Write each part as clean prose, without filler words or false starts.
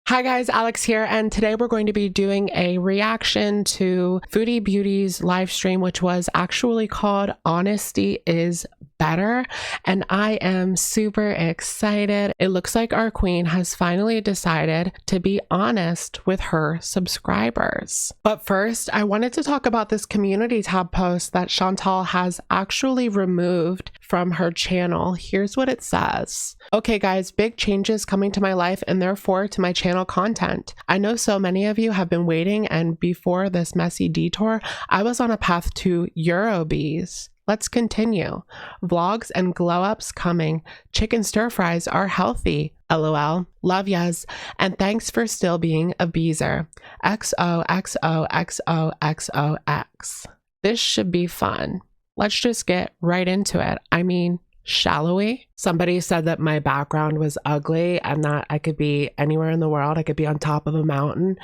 Hi guys, Alex here, and today we're going to be doing a reaction to Foodie Beauty's live stream, which was actually called Honesty is Better, and I am super excited. It looks like our queen has finally decided to be honest with her subscribers. But first, I wanted to talk about this community tab post that Chantal has actually removed from her channel. Here's what it says. Okay guys, big changes coming to my life and therefore to my channel content. I know so many of you have been waiting, and before this messy detour, I was on a path to Eurobees. Let's continue. Vlogs and glow-ups coming. Chicken stir fries are healthy. LOL. Love yas. And thanks for still being a beezer. XOXOXOXOX. This should be fun. Let's just get right into it. I mean, shall we? Somebody said that my background was ugly and that I could be anywhere in the world. I could be on top of a mountain,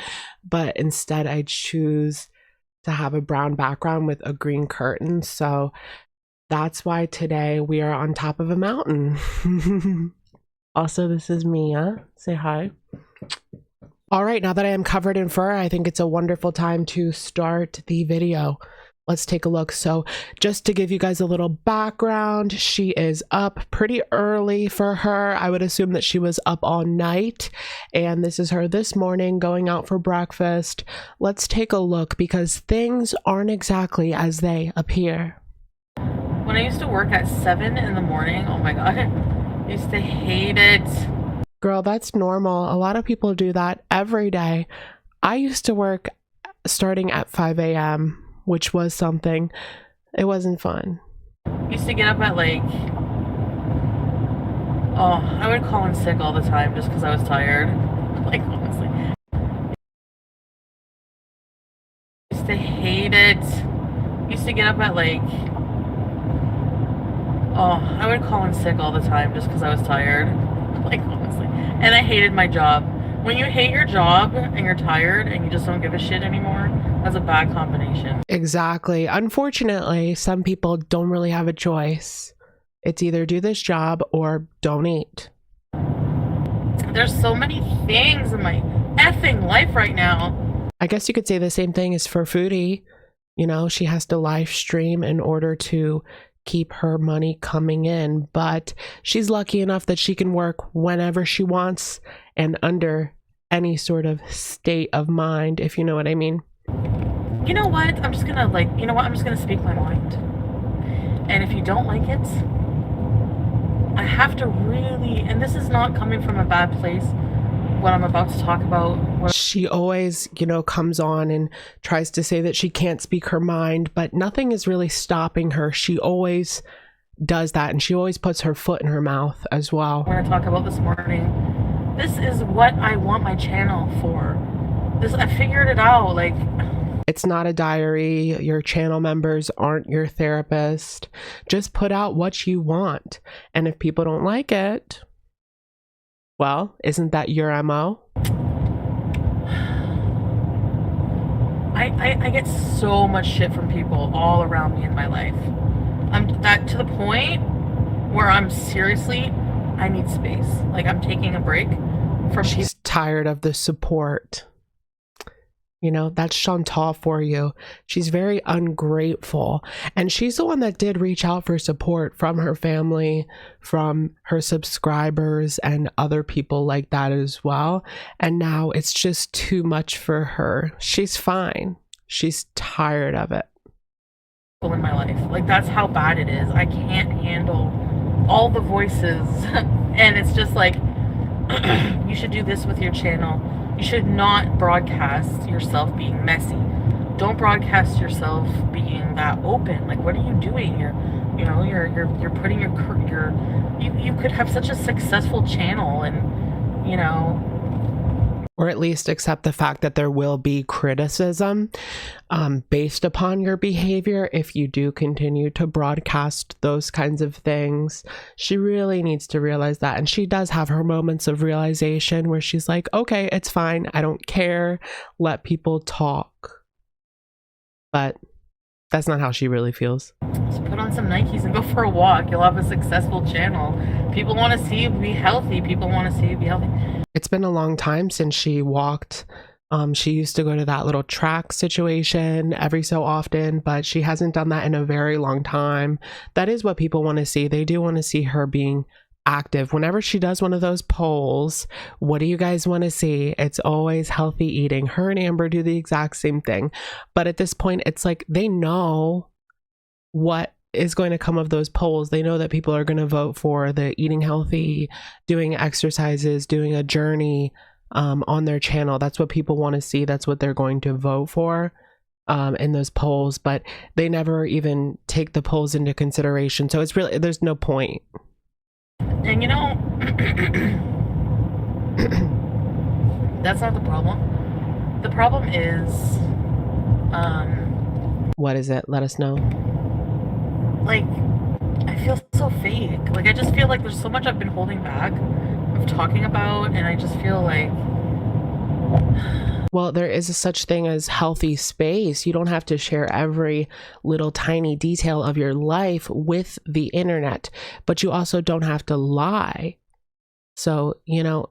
but instead I choose to have a brown background with a green curtain. So that's why today we are on top of a mountain. Also, this is Mia. Say hi. All right, now that I am covered in fur, I think it's a wonderful time to start the video. Let's take a look. So just to give you guys a little background, she is up pretty early for her. I would assume that she was up all night, and this is her this morning going out for breakfast. Let's take a look because things aren't exactly as they appear. When I used to work at 7 in the morning, oh my god, I used to hate it. Girl, that's normal. A lot of people do that every day. I used to work starting at 5 a.m., which was something. It wasn't fun. I used to get up at like, I would call in sick all the time just because I was tired. Like, honestly. I used to hate it. I used to get up at like, I would call in sick all the time just because I was tired. Like, honestly. And I hated my job. When you hate your job and you're tired and you just don't give a shit anymore, that's a bad combination. Exactly. Unfortunately, some people don't really have a choice. It's either do this job or don't eat. There's so many things in my effing life right now. I guess you could say the same thing as for Foodie. You know, she has to live stream in order to keep her money coming in, but she's lucky enough that she can work whenever she wants and under any sort of state of mind, if you know what I mean. You know what? I'm just gonna I'm just gonna speak my mind. And if you don't like it, I have to really, and this is not coming from a bad place, what I'm about to talk about. She always, comes on and tries to say that she can't speak her mind, but nothing is really stopping her. She always does that, and she always puts her foot in her mouth as well. We're gonna talk about this morning. This is what I want my channel for. I figured it out. Like, it's not a diary. Your channel members aren't your therapist. Just put out what you want, and if people don't like it, well, isn't that your MO? I get so much shit from people all around me in my life. I'm that to the point where I'm seriously, I need space. Like, I'm taking a break from. She's tired of the support. That's Chantal for you. She's very ungrateful. And she's the one that did reach out for support from her family, from her subscribers, and other people like that as well. And now it's just too much for her. She's fine. She's tired of it. In my life. Like, that's how bad it is. I can't handle all the voices. And it's just like, you should do this with your channel. You should not broadcast yourself being messy. Don't broadcast yourself being that open. Like, what are you doing? You're putting you could have such a successful channel, and or at least accept the fact that there will be criticism based upon your behavior if you do continue to broadcast those kinds of things. She really needs to realize that, and she does have her moments of realization where she's like, okay, it's fine, I don't care, let people talk. But that's not how she really feels. Just put on some Nikes and go for a walk. You'll have a successful channel. People want to see you be healthy. People want to see you be healthy. It's been a long time since she walked. She used to go to that little track situation every so often, but she hasn't done that in a very long time. That is what people want to see. They do want to see her being active. Whenever she does one of those polls, what do you guys want to see? It's always healthy eating. Her and Amber do the exact same thing. But at this point, it's like they know what is going to come of those polls. They know that people are going to vote for the eating healthy, doing exercises, doing a journey on their channel. That's what people want to see. That's what they're going to vote for in those polls. But they never even take the polls into consideration. So it's really, there's no point. And you know, that's not the problem. The problem is, what is it? Let us know. Like, I feel so fake. Like, I just feel like there's so much I've been holding back of talking about, and I just feel like... Well, there is a such thing as healthy space. You don't have to share every little tiny detail of your life with the internet, but you also don't have to lie. So, you know,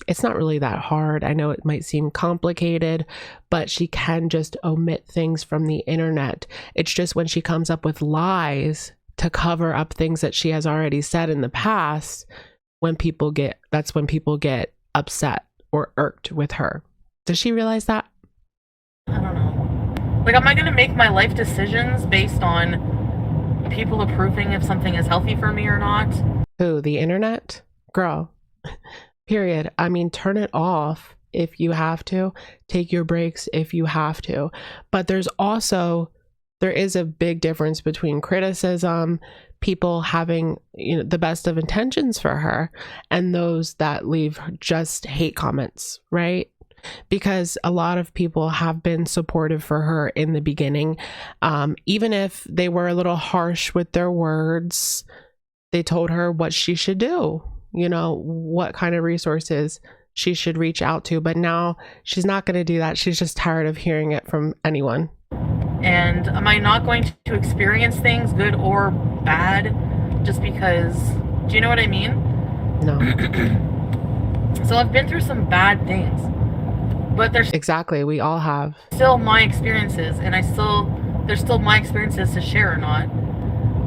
it's not really that hard. I know it might seem complicated, but she can just omit things from the internet. It's just when she comes up with lies to cover up things that she has already said in the past, that's when people get upset or irked with her. Does she realize that? I don't know. Like, am I going to make my life decisions based on people approving if something is healthy for me or not? Who, the internet? Girl, period. I mean, turn it off if you have to. Take your breaks if you have to. But there is a big difference between criticism, people having, you know, the best of intentions for her, and those that leave just hate comments, right? Because a lot of people have been supportive for her in the beginning. Even if they were a little harsh with their words, they told her what she should do, you know, what kind of resources she should reach out to. But now she's not going to do that. She's just tired of hearing it from anyone. And am I not going to experience things, good or bad, just because? Do you know what I mean? No. So I've been through some bad things. But there's exactly, we all have. Still my experiences, and there's still my experiences to share or not.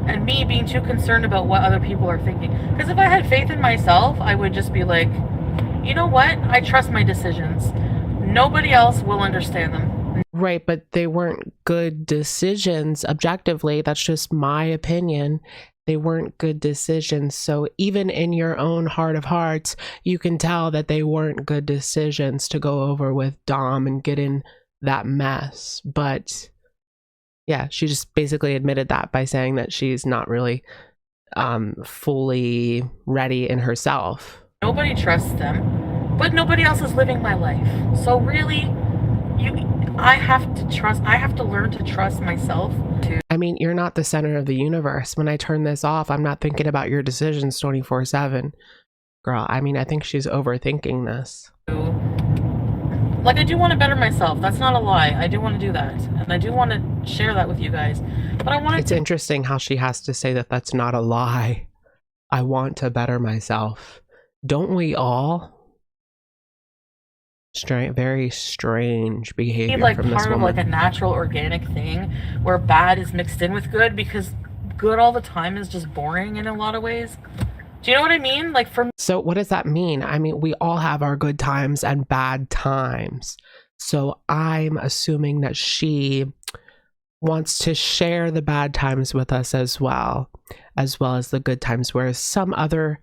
And me being too concerned about what other people are thinking. Because if I had faith in myself, I would just be like, you know what? I trust my decisions. Nobody else will understand them. Right, but they weren't good decisions objectively. That's just my opinion. They weren't good decisions. So even in your own heart of hearts, you can tell that they weren't good decisions to go over with Dom and get in that mess. But yeah, she just basically admitted that by saying that she's not really fully ready in herself. Nobody trusts them, but nobody else is living my life. So really, I have to learn to trust myself too. I mean, you're not the center of the universe. When I turn this off, I'm not thinking about your decisions 24/7. Girl, I mean, I think she's overthinking this. Like, I do want to better myself. That's not a lie. I do want to do that. And I do want to share that with you guys. But It's interesting how she has to say that that's not a lie. I want to better myself. Don't we all? Very strange behavior like from this part of woman. like a natural organic thing where bad is mixed in with good, because good all the time is just boring in a lot of ways. Do you know what I mean? Like, so what does that mean? I mean, we all have our good times and bad times. So I'm assuming that she wants to share the bad times with us as well as the good times, whereas some other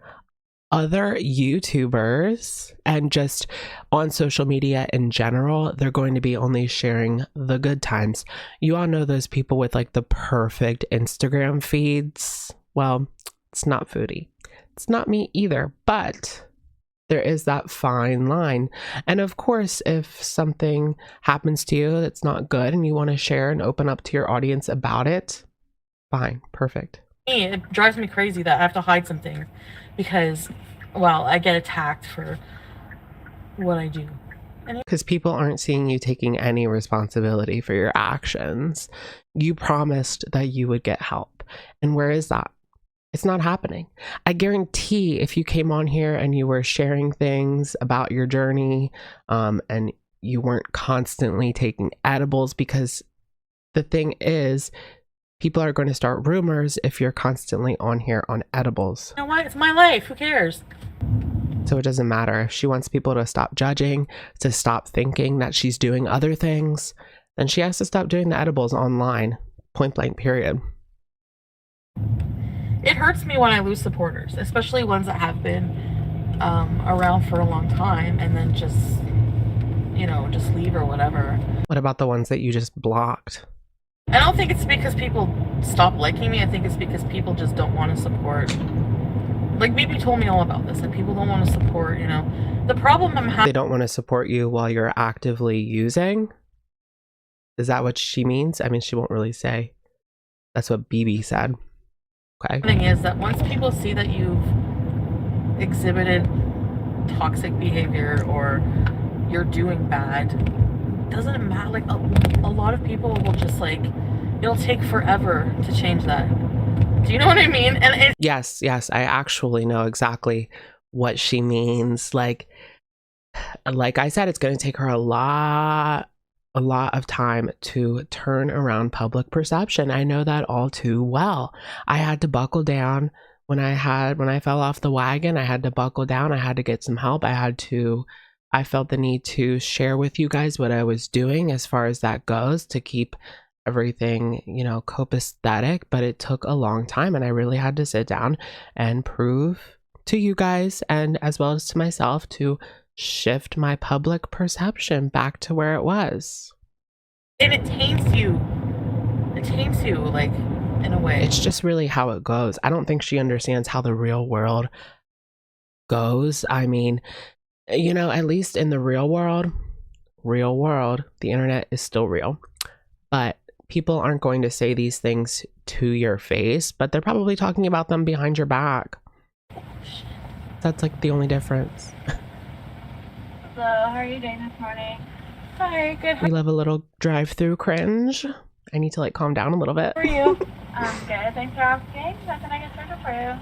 YouTubers and just on social media in general, they're going to be only sharing the good times. You all know those people with like the perfect Instagram feeds. Well, it's not Foodie. It's not me either, but there is that fine line. And of course, if something happens to you that's not good and you want to share and open up to your audience about it, fine, perfect. It drives me crazy that I have to hide some things because, well, I get attacked for what I do. Because people aren't seeing you taking any responsibility for your actions. You promised that you would get help. And where is that? It's not happening. I guarantee if you came on here and you were sharing things about your journey, and you weren't constantly taking edibles, because the thing is, people are going to start rumors if you're constantly on here on edibles. You know what? It's my life. Who cares? So it doesn't matter. If she wants people to stop judging, to stop thinking that she's doing other things, then she has to stop doing the edibles online. Point blank, period. It hurts me when I lose supporters, especially ones that have been around for a long time and then just, you know, just leave or whatever. What about the ones that you just blocked? I don't think it's because people stop liking me. I think it's because people just don't want to support. Like, Bibi told me all about this, and people don't want to support, you know. The problem I'm having... They don't want to support you while you're actively using? Is that what she means? I mean, she won't really say. That's what Bibi said. Okay. The thing is that once people see that you've exhibited toxic behavior or you're doing bad, it doesn't matter. Like, a lot of people will just, like, it'll take forever to change that. Do you know what I mean? And yes, I actually know exactly what she means. Like I said, it's going to take her a lot of time to turn around public perception. I know that all too well. I had to buckle down when I fell off the wagon. I had to buckle down. I had to get some help. I felt the need to share with you guys what I was doing as far as that goes, to keep everything, you know, copacetic. But it took a long time, and I really had to sit down and prove to you guys, and as well as to myself, to shift my public perception back to where it was. And it taints you, like, in a way. It's just really how it goes. I don't think she understands how the real world goes. I mean, you know, at least in the real world, the internet is still real. But people aren't going to say these things to your face, but they're probably talking about them behind your back. That's like the only difference. Hello, how are you doing this morning? Hi, good. We love a little drive-through cringe. I need to like calm down a little bit. How are you? I'm good, thanks for asking. What can I get started for you?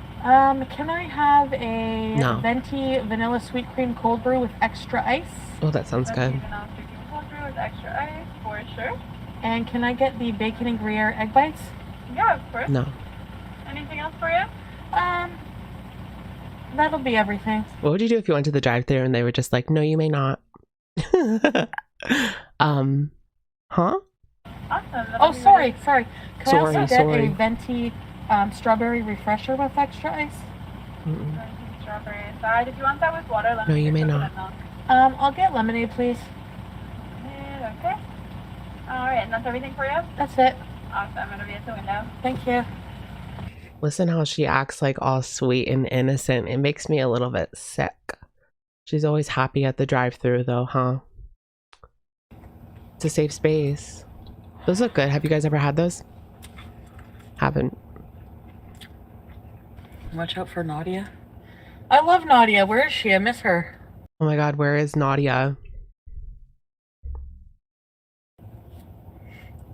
Can I have a venti vanilla sweet cream cold brew with extra ice? Oh, that sounds good. Vanilla sweet cream cold brew with extra ice, for sure. And can I get the bacon and Gruyere egg bites? Yeah, of course. No. Anything else for you? That'll be everything. What would you do if you went to the drive-thru and they were just like, no, you may not? Huh? Awesome. Oh, sorry. Can I also get sorry. a venti strawberry refresher with extra ice? Strawberry side. If you want that with water, lemon. No, you may not. Milk. I'll get lemonade, please. Okay. All right, and that's everything for you? That's it. Awesome. I'm gonna be at the window. Thank you. Listen how she acts like all sweet and innocent. It makes me a little bit sick. She's always happy at the drive-thru though, huh? It's a safe space. Those look good. Have you guys ever had those? Haven't. Watch out for Nadia. I love Nadia. Where is she? I miss her. Oh my god, where is Nadia?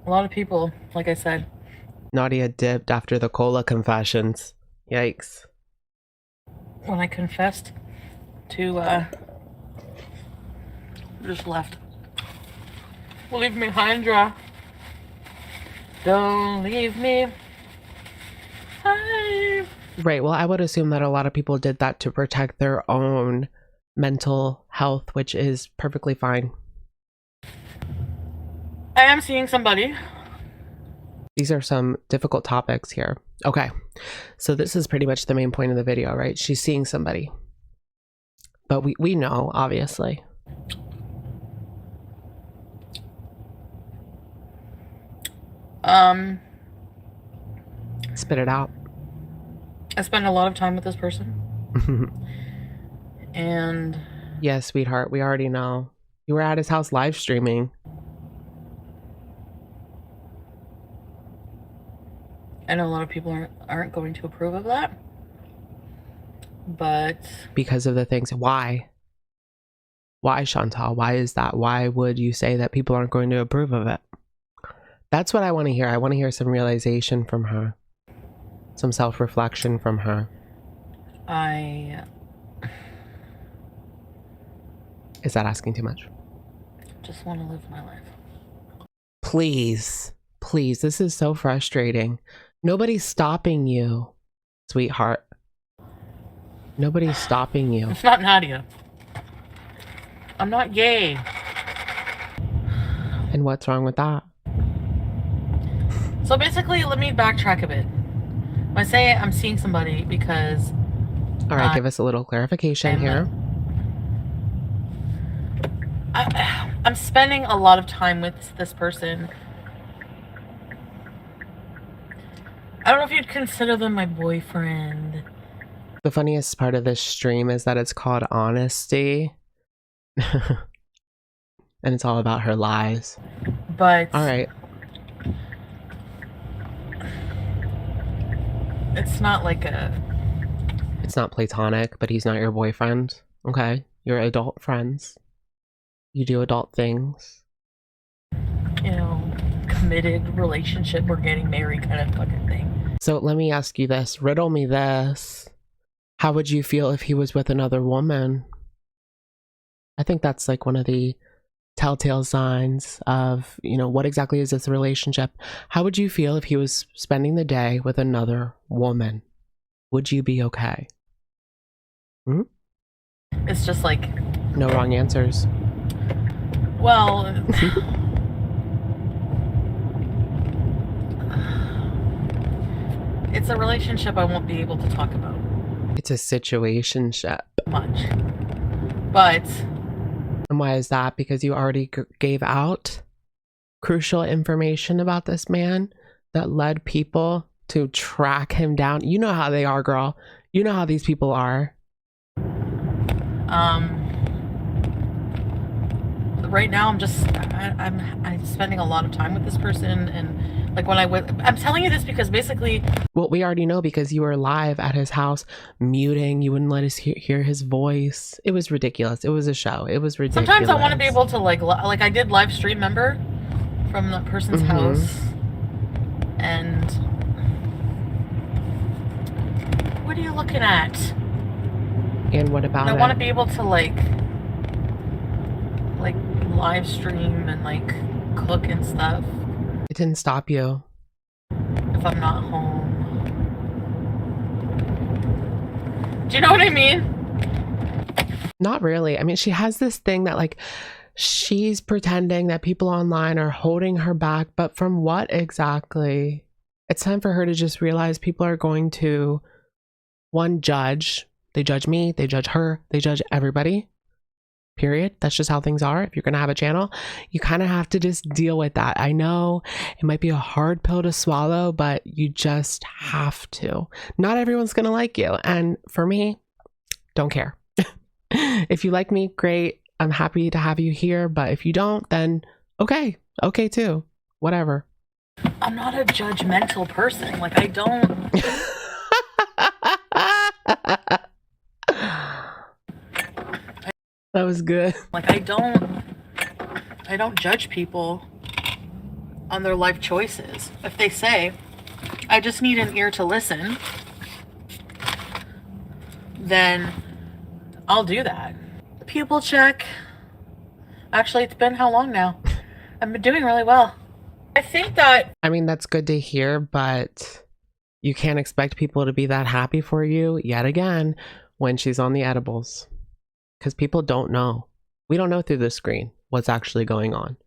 A lot of people, like I said. Nadia dipped after the cola confessions. Yikes. When I confessed to, just left. Leave me high and dry. Don't leave me high. Right, well, I would assume that a lot of people did that to protect their own mental health, which is perfectly fine. I am seeing somebody. These are some difficult topics here. Okay, so this is pretty much the main point of the video, right? She's seeing somebody. But we know, obviously. Spit it out. I spent a lot of time with this person. And... yes, sweetheart, we already know. You were at his house live streaming. I know a lot of people aren't going to approve of that. But... because of the things. Why? Why, Chantal? Why is that? Why would you say that people aren't going to approve of it? That's what I want to hear. I want to hear some realization from her. some self-reflection from her. Is that asking too much? Just want to live my life. Please, please, this is so frustrating. Nobody's stopping you, sweetheart. Nobody's stopping you. It's not Nadia. I'm not gay. And what's wrong with that? So basically, let me backtrack a bit. When I say I'm seeing somebody because... All right, give us a little clarification here. I'm spending a lot of time with this person. I don't know if you'd consider them my boyfriend. The funniest part of this stream is that it's called Honesty. And it's all about her lies. But... All right. It's not like a... It's not platonic, but he's not your boyfriend. Okay. You're adult friends. You do adult things. You know, committed relationship or getting married kind of fucking thing. So let me ask you this. Riddle me this. How would you feel if he was with another woman? I think that's like one of the telltale signs of, you know, what exactly is this relationship? How would you feel if he was spending the day with another woman? Would you be okay? It's just like... No wrong answers. Well... It's a relationship I won't be able to talk about. It's a situationship. Much. But... And why is that? Because you already gave out crucial information about this man that led people to track him down. You know how they are, girl. You know how these people are. Right now I'm spending a lot of time with this person, and like when I'm telling you this because basically... Well, we already know because you were live at his house muting. You wouldn't let us hear his voice. It was ridiculous. It was a show. It was ridiculous. Sometimes I want to be able to like I did live stream, remember? From the person's house. And... What are you looking at? And what about I want to be able to like live stream and like cook and stuff. It didn't stop you. If I'm not home. Do you know what I mean? Not really. I mean, she has this thing that like she's pretending that people online are holding her back, but from what exactly? It's time for her to just realize people are going to, one, judge. They judge me, they judge her, they judge everybody. Period. That's just how things are. If you're going to have a channel, you kind of have to just deal with that. I know it might be a hard pill to swallow, but you just have to. Not everyone's going to like you. And for me, don't care. If you like me, great. I'm happy to have you here. But if you don't, then okay. Okay too. Whatever. I'm not a judgmental person. Like I don't... That was good. Like I don't judge people on their life choices. If they say, I just need an ear to listen, then I'll do that. Pupil check. Actually, it's been how long now? I've been doing really well. I think that... I mean, that's good to hear, but you can't expect people to be that happy for you yet again when she's on the edibles. Because people don't know. We don't know through the screen what's actually going on.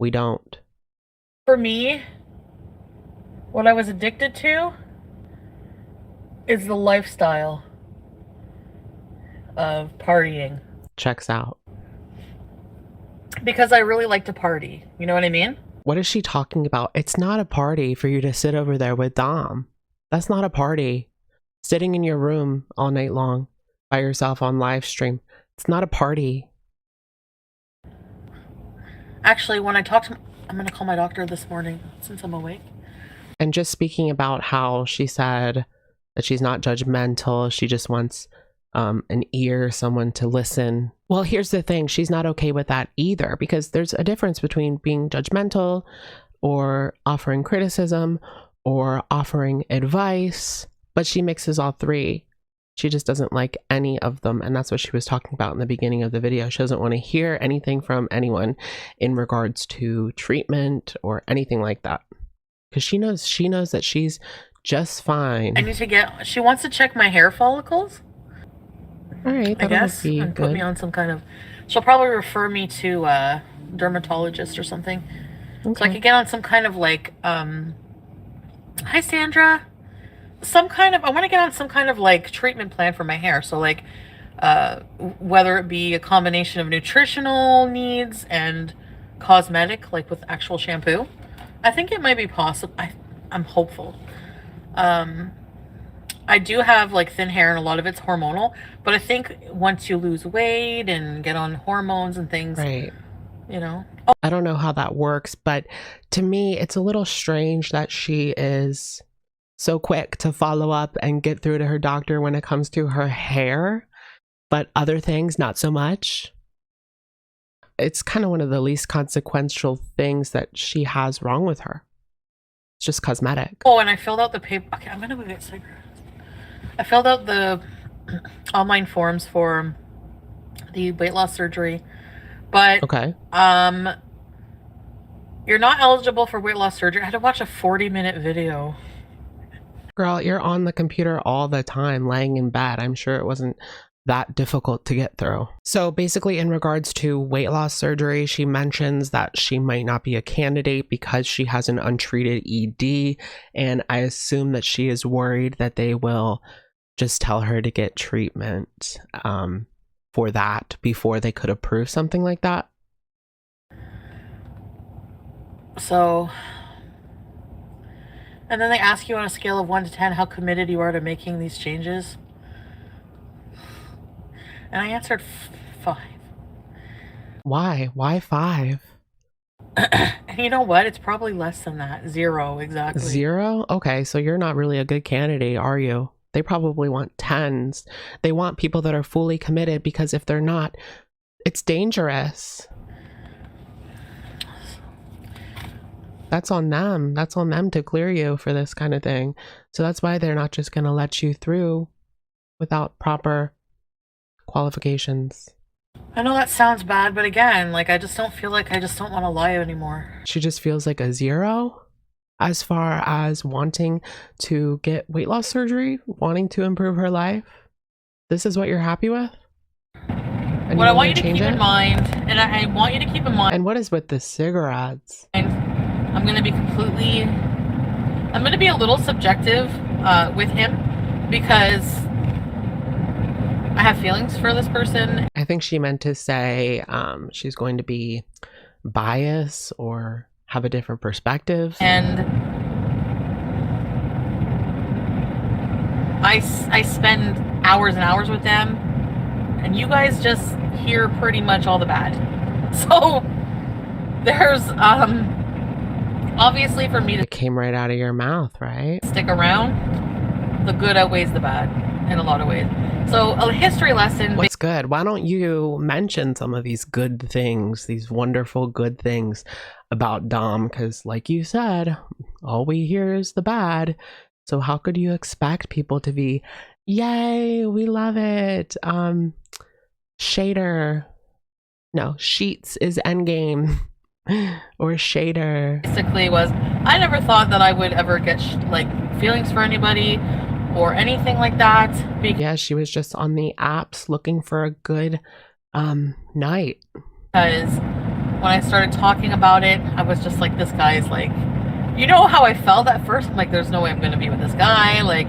We don't. For me, what I was addicted to is the lifestyle of partying. Checks out. Because I really like to party. You know what I mean? What is she talking about? It's not a party for you to sit over there with Dom. That's not a party. Sitting in your room all night long by yourself on live stream. It's not a party. Actually, when I talk to... I'm going to call my doctor this morning since I'm awake. And just speaking about how she said that she's not judgmental. She just wants an ear, someone to listen. Well, here's the thing. She's not okay with that either, because there's a difference between being judgmental or offering criticism or offering advice, but she mixes all three. She just doesn't like any of them, and that's what she was talking about in the beginning of the video. She doesn't want to hear anything from anyone in regards to treatment or anything like that, because she knows that she's just fine. I need to get, she wants to check my hair follicles. All right, I guess, and put me on some kind of, she'll probably refer me to a dermatologist or something. Okay. So I could get on some kind of like, hi Sandra, I want to get on some kind of like treatment plan for my hair. So like, whether it be a combination of nutritional needs and cosmetic, like with actual shampoo, I think it might be possible. I'm hopeful. I do have like thin hair and a lot of it's hormonal, but I think once you lose weight and get on hormones and things, right, you know. I don't know how that works, but to me, it's a little strange that she is so quick to follow up and get through to her doctor when it comes to her hair, but other things, not so much. It's kind of one of the least consequential things that she has wrong with her. It's just cosmetic. Oh, and I filled out the paper. Okay, I'm going to go get cigarettes. I filled out the online forms for the weight loss surgery, but okay. You're not eligible for weight loss surgery. I had to watch a 40-minute video. Girl, you're on the computer all the time, laying in bed. I'm sure it wasn't that difficult to get through. So basically, in regards to weight loss surgery, she mentions that she might not be a candidate because she has an untreated ED, and I assume that she is worried that they will just tell her to get treatment for that before they could approve something like that. So, and then they ask you on a scale of 1 to 10 how committed you are to making these changes. And I answered 5. Why? Why 5? And you know what? It's probably less than that. 0, exactly. 0? Okay, so you're not really a good candidate, are you? They probably want 10s. They want people that are fully committed, because if they're not, it's dangerous. That's on them. That's on them to clear you for this kind of thing. So that's why they're not just going to let you through without proper qualifications. I know that sounds bad, but again, like, I just don't feel like I just don't want to lie anymore. She just feels like a 0 as far as wanting to get weight loss surgery, wanting to improve her life. This is what you're happy with? And what I want you to keep in mind, and I want you to keep in mind. And what is with the cigarettes? I'm going to be a little subjective with him, because I have feelings for this person. I think she meant to say she's going to be biased or have a different perspective. And I spend hours and hours with them, and you guys just hear pretty much all the bad. So there's obviously, for me to... It came right out of your mouth, right? Stick around, the good outweighs the bad in a lot of ways. So a history lesson. What's good? Why don't you mention some of these good things, these wonderful good things about Dom? Because like you said, all we hear is the bad. So how could you expect people to be, yay, we love it. Shader. No, Sheets is endgame. Or Shader. Basically was, I never thought that I would ever get like feelings for anybody or anything like that. Yeah, she was just on the apps looking for a good night. Because when I started talking about it, I was just like, this guy's like, you know how I felt at first? I'm like, there's no way I'm going to be with this guy. Like,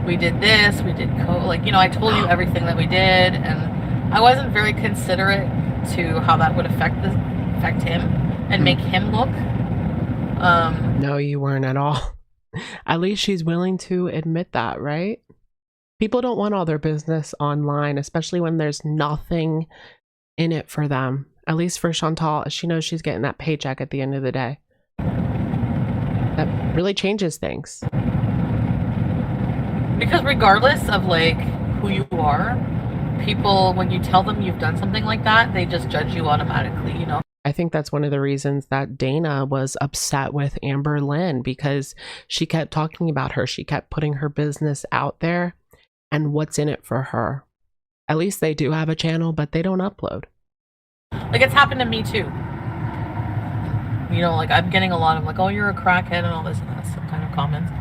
we did this, we did like, you know, I told you everything that we did, and I wasn't very considerate to how that would affect him and make him look. No, you weren't at all. At least she's willing to admit that, right? People don't want all their business online, especially when there's nothing in it for them. At least for Chantal, she knows she's getting that paycheck at the end of the day. That really changes things. Because regardless of like who you are, people, when you tell them you've done something like that, they just judge you automatically, you know? I think that's one of the reasons that Dana was upset with Amber Lynn, because she kept talking about her. She kept putting her business out there and what's in it for her. At least they do have a channel, but they don't upload. Like, it's happened to me too. You know, like, I'm getting a lot of like, oh, you're a crackhead and all this and that kind of comments.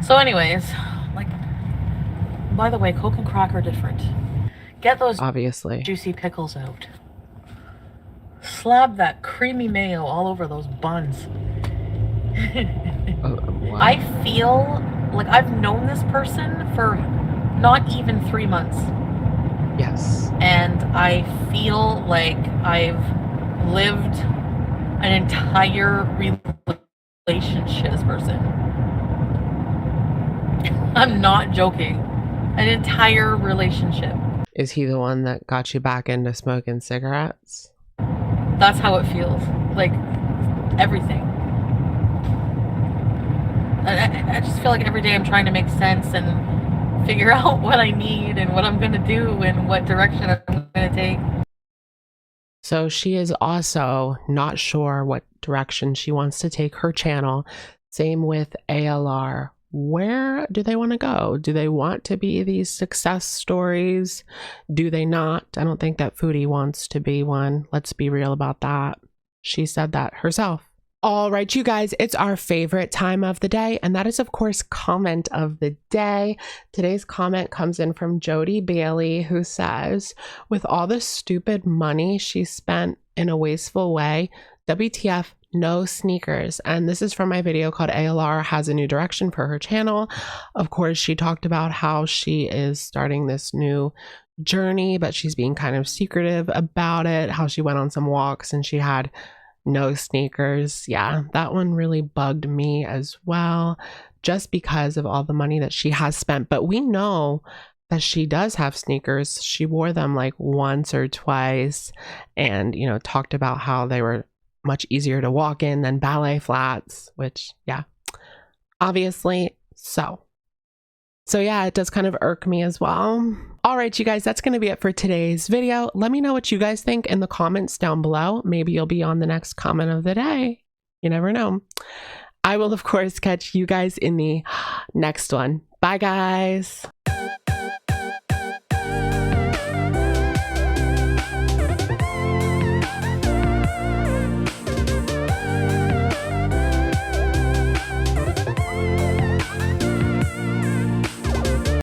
So anyways, like, by the way, Coke and crack are different. Get those Obviously juicy pickles out. Slab that creamy mayo all over those buns. wow. I feel like I've known this person for not even 3 months. Yes. And I feel like I've lived an entire relationship with this person. I'm not joking. An entire relationship. Is he the one that got you back into smoking cigarettes? That's how it feels. Like, everything. I just feel like every day I'm trying to make sense and figure out what I need and what I'm going to do and what direction I'm going to take. So she is also not sure what direction she wants to take her channel. Same with ALR. Where do they want to go? Do they want to be these success stories? Do they not? I don't think that Foodie wants to be one. Let's be real about that. She said that herself. All right, you guys, it's our favorite time of the day, and that is, of course, comment of the day. Today's comment comes in from Jody Bailey, who says, with all the stupid money she spent in a wasteful way, WTF, no sneakers. And this is from my video called ALR Has a New Direction for her channel. Of course, she talked about how she is starting this new journey, but she's being kind of secretive about it, how she went on some walks and she had no sneakers. Yeah, that one really bugged me as well, just because of all the money that she has spent. But we know that she does have sneakers. She wore them like once or twice and, you know, talked about how they were much easier to walk in than ballet flats, which, yeah, obviously so. So yeah, it does kind of irk me as well. All right, you guys, that's going to be it for today's video. Let me know what you guys think in the comments down below. Maybe you'll be on the next comment of the day. You never know. I will, of course, catch you guys in the next one. Bye, guys.